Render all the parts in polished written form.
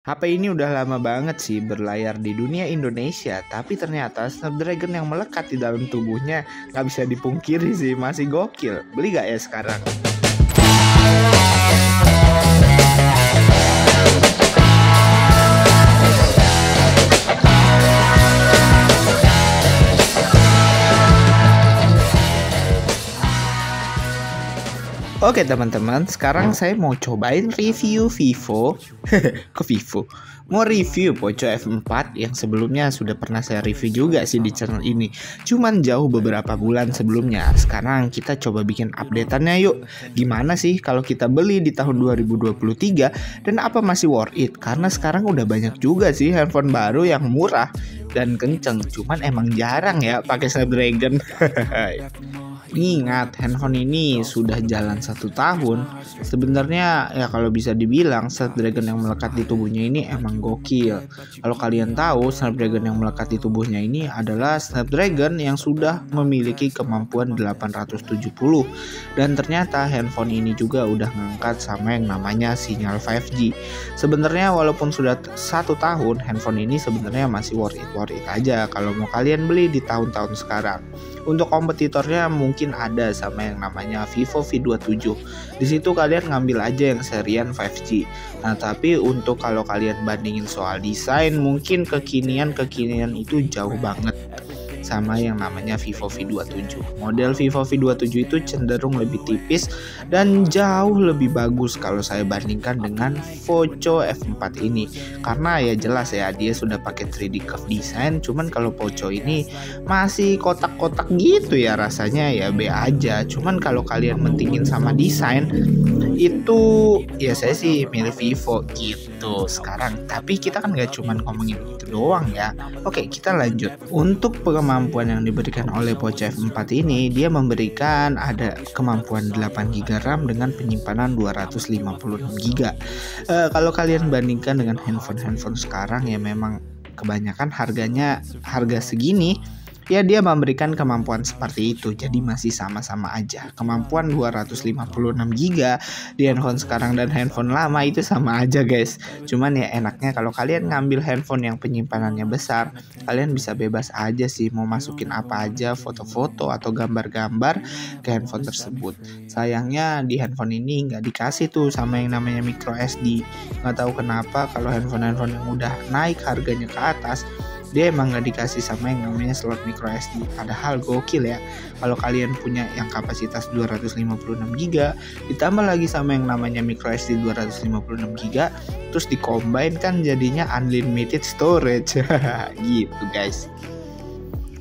HP ini udah lama banget sih berlayar di dunia Indonesia, tapi ternyata Snapdragon yang melekat di dalam tubuhnya nggak bisa dipungkiri sih, masih gokil. Beli gak ya sekarang? Oke teman-teman, sekarang saya mau cobain review Vivo. Ke Vivo? Mau review Poco F4 yang sebelumnya sudah pernah saya review juga sih di channel ini. Cuman jauh beberapa bulan sebelumnya. Sekarang kita coba bikin updateannya yuk. Gimana sih kalau kita beli di tahun 2023 dan apa masih worth it? Karena sekarang udah banyak juga sih handphone baru yang murah dan kenceng. Cuman emang jarang ya pakai Snapdragon. Ingat, handphone ini sudah jalan 1 tahun. Sebenarnya ya kalau bisa dibilang Snapdragon yang melekat di tubuhnya ini emang gokil. Kalau kalian tahu, Snapdragon yang melekat di tubuhnya ini adalah Snapdragon yang sudah memiliki kemampuan 870. Dan ternyata handphone ini juga udah ngangkat sama yang namanya sinyal 5G. Sebenarnya walaupun sudah 1 tahun, handphone ini sebenarnya masih worth it aja kalau mau kalian beli di tahun-tahun sekarang. Untuk kompetitornya mungkin ada sama yang namanya Vivo V27. Di situ kalian ngambil aja yang serian 5G. Nah, tapi untuk kalau kalian bandingin soal desain, mungkin kekinian itu jauh banget sama yang namanya Vivo V27. Model Vivo V27 itu cenderung lebih tipis dan jauh lebih bagus kalau saya bandingkan dengan Poco F4 ini. Karena ya jelas ya dia sudah pakai 3D curve design, cuman kalau Poco ini masih kotak-kotak gitu ya, rasanya ya B aja. Cuman kalau kalian mentingin sama desain itu ya saya sih milih Vivo gitu sekarang. Tapi kita kan gak cuman ngomongin itu doang ya. Oke, kita lanjut. Untuk kemampuan yang diberikan oleh Poco F4 ini, dia memberikan ada kemampuan 8GB RAM dengan penyimpanan 256GB. Kalau kalian bandingkan dengan handphone sekarang ya memang kebanyakan harga segini. Ya dia memberikan kemampuan seperti itu, jadi masih sama-sama aja. Kemampuan 256GB di handphone sekarang dan handphone lama itu sama aja guys. Cuman ya enaknya kalau kalian ngambil handphone yang penyimpanannya besar, kalian bisa bebas aja sih mau masukin apa aja, foto-foto atau gambar-gambar ke handphone tersebut. Sayangnya di handphone ini nggak dikasih tuh sama yang namanya micro SD. Nggak tahu kenapa kalau handphone yang udah naik harganya ke atas, dia emang nggak dikasih sama yang namanya slot micro SD. Padahal gokil ya kalau kalian punya yang kapasitas 256GB ditambah lagi sama yang namanya micro SD 256GB, terus dikombin kan jadinya unlimited storage. Gitu guys.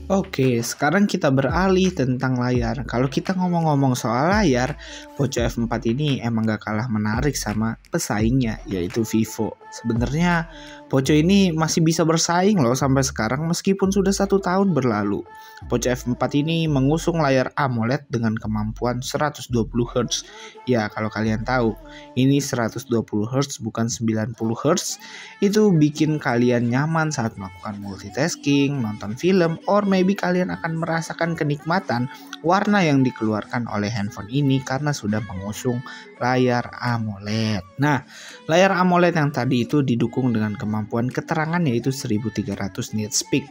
Oke, sekarang kita beralih tentang layar. Kalau kita ngomong-ngomong soal layar, Poco F4 ini emang gak kalah menarik sama pesaingnya, yaitu Vivo. Sebenarnya Poco ini masih bisa bersaing loh sampai sekarang meskipun sudah 1 tahun berlalu. Poco F4 ini mengusung layar AMOLED dengan kemampuan 120Hz. Ya, kalau kalian tahu, ini 120Hz bukan 90Hz. Itu bikin kalian nyaman saat melakukan multitasking, nonton film, or maybe kalian akan merasakan kenikmatan warna yang dikeluarkan oleh handphone ini karena sudah mengusung layar AMOLED. Nah, layar AMOLED yang tadi itu didukung dengan kemampuan keterangan yaitu 1300 nits peak.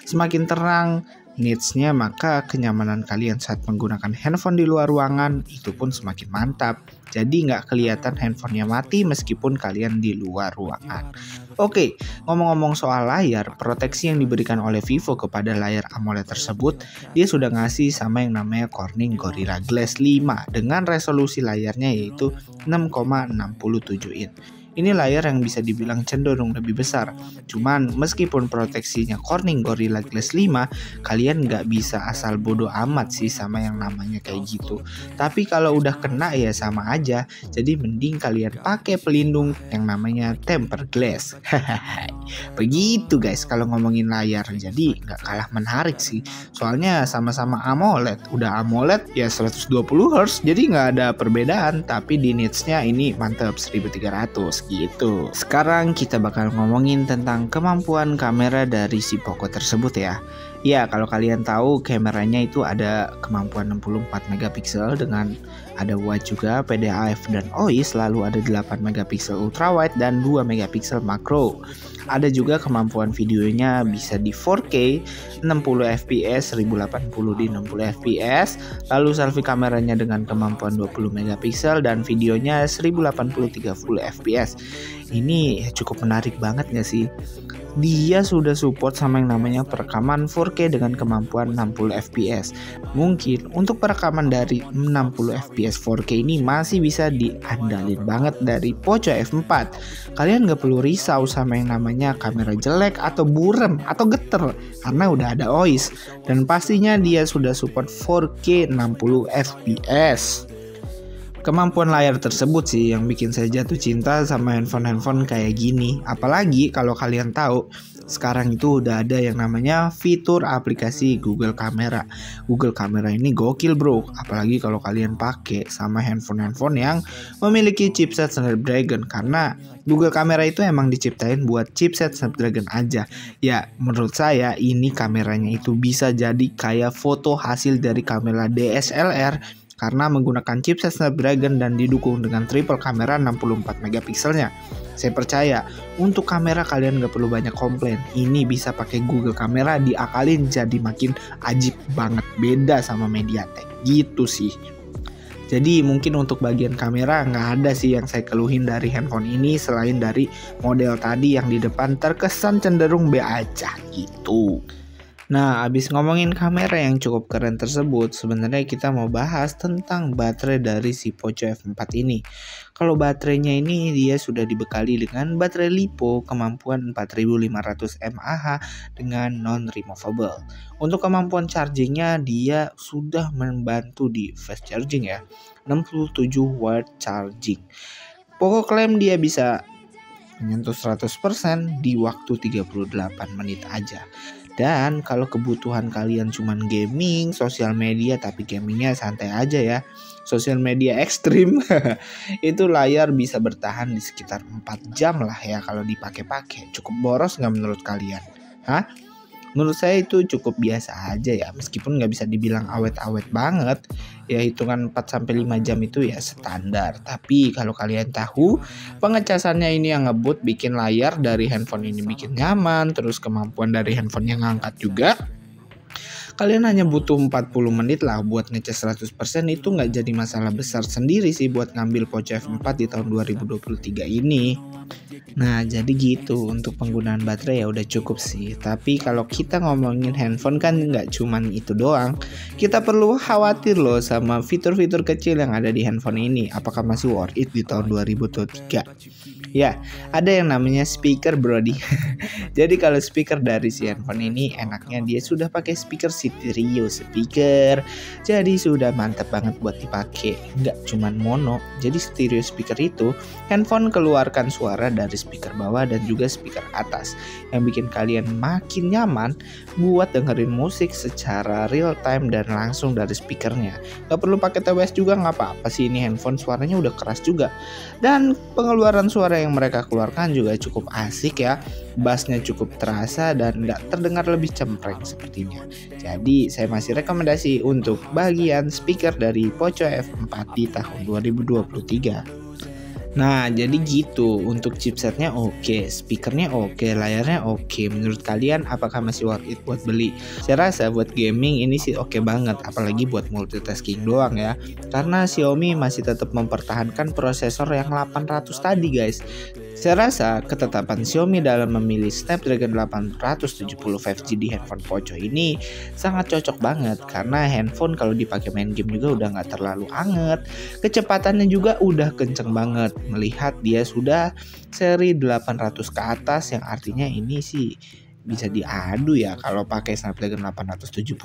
Semakin terang nitsnya, maka kenyamanan kalian saat menggunakan handphone di luar ruangan itu pun semakin mantap. Jadi nggak kelihatan handphonenya mati meskipun kalian di luar ruangan. Oke, ngomong-ngomong soal layar, proteksi yang diberikan oleh Vivo kepada layar AMOLED tersebut, dia sudah ngasih sama yang namanya Corning Gorilla Glass 5 dengan resolusi layarnya yaitu 6,67 inch. Ini layar yang bisa dibilang cenderung lebih besar. Cuman meskipun proteksinya Corning Gorilla Glass 5, kalian nggak bisa asal bodoh amat sih sama yang namanya kayak gitu. Tapi kalau udah kena ya sama aja. Jadi mending kalian pakai pelindung yang namanya tempered glass. Begitu guys kalau ngomongin layar. Jadi nggak kalah menarik sih. Soalnya sama-sama AMOLED. Udah AMOLED ya 120Hz. Jadi nggak ada perbedaan. Tapi di nitsnya ini mantep 1300. Gitu. Sekarang kita bakal ngomongin tentang kemampuan kamera dari si Poco tersebut ya. Ya, kalau kalian tahu kameranya itu ada kemampuan 64 megapiksel dengan ada wide juga, PDAF dan OIS, lalu ada 8 megapiksel ultrawide dan 2 megapiksel makro. Ada juga kemampuan videonya bisa di 4K 60 fps, 1080 di 60 fps, lalu selfie kameranya dengan kemampuan 20 megapiksel dan videonya 1080 30 fps. Ini cukup menarik banget gak sih? Dia sudah support sama yang namanya perekaman 4K dengan kemampuan 60 fps. Mungkin untuk perekaman dari 60 fps 4K ini masih bisa diandalin banget dari Poco F4. Kalian gak perlu risau sama yang namanya kamera jelek atau burem atau geter, karena udah ada OIS. Dan pastinya dia sudah support 4K 60 fps. Kemampuan layar tersebut sih yang bikin saya jatuh cinta sama handphone kayak gini. Apalagi kalau kalian tahu sekarang itu udah ada yang namanya fitur aplikasi Google Kamera. Google Kamera ini gokil bro, apalagi kalau kalian pakai sama handphone yang memiliki chipset Snapdragon, karena Google Kamera itu emang diciptain buat chipset Snapdragon aja. Ya, menurut saya ini kameranya itu bisa jadi kayak foto hasil dari kamera DSLR karena menggunakan chipset Snapdragon dan didukung dengan triple kamera 64 megapikselnya. Saya percaya untuk kamera kalian gak perlu banyak komplain. Ini bisa pakai Google Kamera diakalin jadi makin ajib banget, beda sama MediaTek gitu sih. Jadi mungkin untuk bagian kamera nggak ada sih yang saya keluhin dari handphone ini selain dari model tadi yang di depan terkesan cenderung B aja gitu. Nah, abis ngomongin kamera yang cukup keren tersebut, sebenarnya kita mau bahas tentang baterai dari si Poco F4 ini. Kalau baterainya ini dia sudah dibekali dengan baterai LiPo kemampuan 4500 mAh dengan non-removable. Untuk kemampuan chargingnya dia sudah membantu di fast charging ya, 67 watt charging. Poco klaim dia bisa menyentuh 100% di waktu 38 menit aja. Dan kalau kebutuhan kalian cuman gaming, sosial media, tapi gamingnya santai aja ya, sosial media ekstrim, itu layar bisa bertahan di sekitar 4 jam lah ya kalau dipakai-pakai. Cukup boros nggak menurut kalian? Hah? Menurut saya itu cukup biasa aja ya, meskipun nggak bisa dibilang awet-awet banget. Ya hitungan 4-5 jam itu ya standar. Tapi kalau kalian tahu pengecasannya ini yang ngebut bikin layar dari handphone ini bikin nyaman, terus kemampuan dari handphone yang ngangkat juga, kalian hanya butuh 40 menit lah buat ngecas 100%. Itu nggak jadi masalah besar sendiri sih buat ngambil Poco F4 di tahun 2023 ini. Nah jadi gitu, untuk penggunaan baterai ya udah cukup sih. Tapi kalau kita ngomongin handphone kan nggak cuman itu doang. Kita perlu khawatir loh sama fitur-fitur kecil yang ada di handphone ini. Apakah masih worth it di tahun 2023? Ya, ada yang namanya speaker brody. Jadi kalau speaker dari si handphone ini enaknya dia sudah pakai speaker stereo speaker. Jadi sudah mantap banget buat dipakai. Nggak cuman mono. Jadi stereo speaker itu handphone keluarkan suara dari speaker bawah dan juga speaker atas, yang bikin kalian makin nyaman buat dengerin musik secara real time dan langsung dari speakernya. Nggak perlu pakai TWS juga nggak apa-apa sih, ini handphone suaranya udah keras juga. Dan pengeluaran suara yang mereka keluarkan juga cukup asik ya, bassnya cukup terasa dan nggak terdengar lebih cempreng sepertinya. Jadi saya masih rekomendasi untuk bagian speaker dari Poco F4 di tahun 2023. Nah jadi gitu, untuk chipsetnya oke, speakernya oke, layarnya oke. Menurut kalian apakah masih worth it buat beli? Saya rasa buat gaming ini sih oke banget, apalagi buat multitasking doang ya. Karena Xiaomi masih tetap mempertahankan prosesor yang 800 tadi guys. Saya rasa ketetapan Xiaomi dalam memilih Snapdragon 870 5G di handphone Poco ini sangat cocok banget, karena handphone kalau dipakai main game juga udah nggak terlalu anget, kecepatannya juga udah kenceng banget. Melihat dia sudah seri 800 ke atas, yang artinya ini sih bisa diadu ya kalau pakai Snapdragon 870.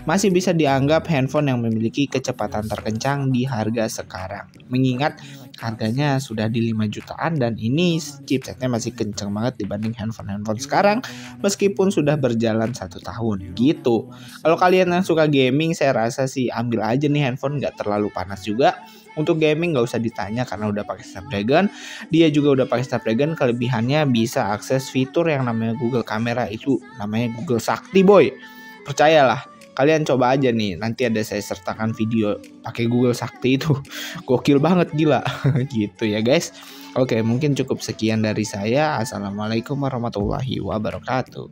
Masih bisa dianggap handphone yang memiliki kecepatan terkencang di harga sekarang. Mengingat harganya sudah di 5 jutaan dan ini chipsetnya masih kencang banget dibanding handphone sekarang meskipun sudah berjalan 1 tahun gitu. Kalau kalian yang suka gaming, saya rasa sih ambil aja nih handphone, nggak terlalu panas juga. Untuk gaming nggak usah ditanya karena udah pakai Snapdragon. Dia juga udah pakai Snapdragon. Kelebihannya bisa akses fitur yang namanya Google Kamera, itu namanya Google Sakti boy. percayalah, kalian coba aja nih, nanti ada saya sertakan video pakai Google Sakti itu gokil banget, gila. Gitu ya guys. Oke, mungkin cukup sekian dari saya. Assalamualaikum warahmatullahi wabarakatuh.